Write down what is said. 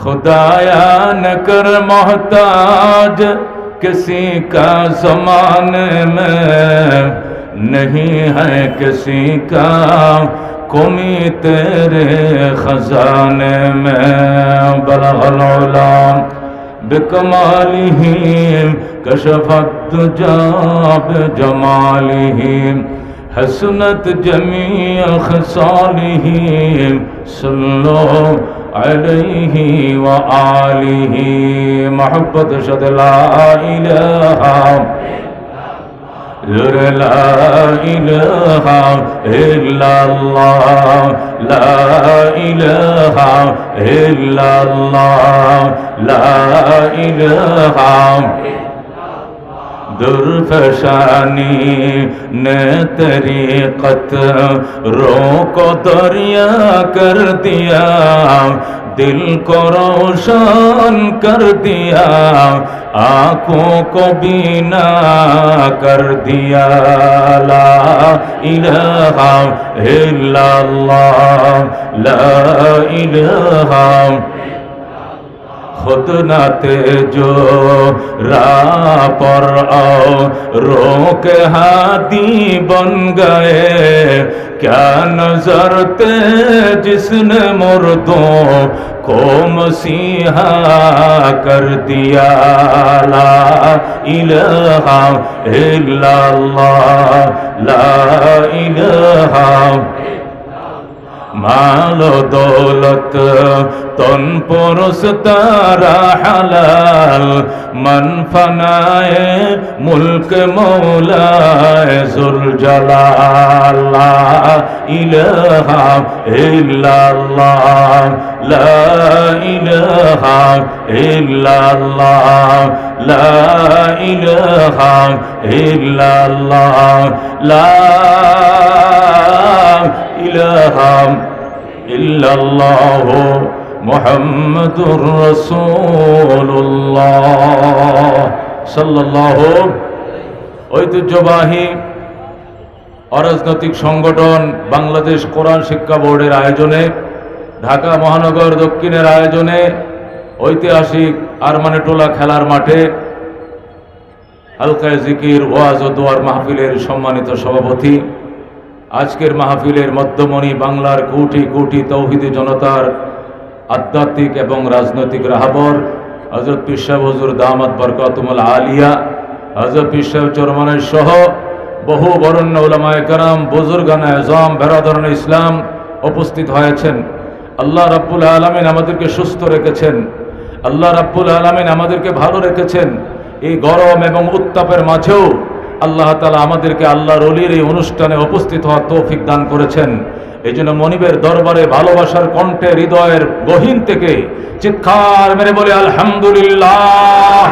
खुदाया न कर मोहताज किसी का ज़माने में, नहीं है किसी का कमी तेरे खजाने में। बलगल उला बिकमालिही कशफत दुजा बिजमालिही, हसनत जमी खसालिही, सल्लो अलैहि व आलिही। मोहब्बत शद ला इलाहा ला इलाहा इल्लल्लाह, ला इलाहा इल्लल्लाह, ला इलाहा। दुर्फशानी ने तरीक़त रोको दरिया कर दिया, दिल को रोशन कर दिया, आँखों को बीना कर दिया। ला इलाहा इल्लल्लाह, ला इलाहा। खुद न तेजो राह पर आओ रोक हादी बन गए, क्या नजर थे जिसने मुर्दों को मसीहा कर दिया। ला इलाहा इल्लल्लाह, ला इलाहा। मालो दौलत तन पुरुष तारा हलाल, मन फनाए मुल्क मौलाए जुल जलाल। ला इलाहा इल्लल्लाह, ला इलाहा इल्लल्लाह, ला इलाहा इल्लल्लाह, ला इलाहा इल्लल्लाह मुहम्मदुर रसूलुल्लाह सल्लल्लाहु। ঐতিহ্যবাহী অরাজনৈতিক সংগঠন বাংলাদেশ কোরআন শিক্ষা বোর্ডের আয়োজনে, ঢাকা মহানগর দক্ষিণের আয়োজনে ঐতিহাসিক আরমানেটোলা খেলার মাঠে হালকায়ে জিকির ওয়াজ ও দোয়ার মাহফিলের সম্মানিত সভাপতি, আজকের মাহফিলের মধ্যমণি, বাংলার কোটি কোটি তৌহিদি জনতার আধ্যাত্মিক এবং রাজনৈতিক রাহবর হযরত পীর সাহেব হুজুর দামাত বরকাতুল আলিয়া, হযরত পীর সাহেব চরমনাই সহ বহু বরেণ্য উলামায়ে কেরাম, বুজুর্গান আযম, বেরাদরান ইসলাম উপস্থিত হয়েছেন। আল্লাহ রাব্বুল আলামিন আমাদেরকে সুস্থ রেখেছেন, আল্লাহ রাব্বুল আলামিন আমাদেরকে ভালো রেখেছেন। এই গরম এবং উত্তাপের মাঝেও আল্লাহ তাআলা আমাদেরকে আল্লাহর ওলির এই অনুষ্ঠানে উপস্থিত হওয়ার তৌফিক দান করেছেন। এই জন্য মনিবের দরবারে ভালোবাসার কণ্ঠে হৃদয়ের গহীন থেকে চিৎকার মেরে বলে আলহামদুলিল্লাহ।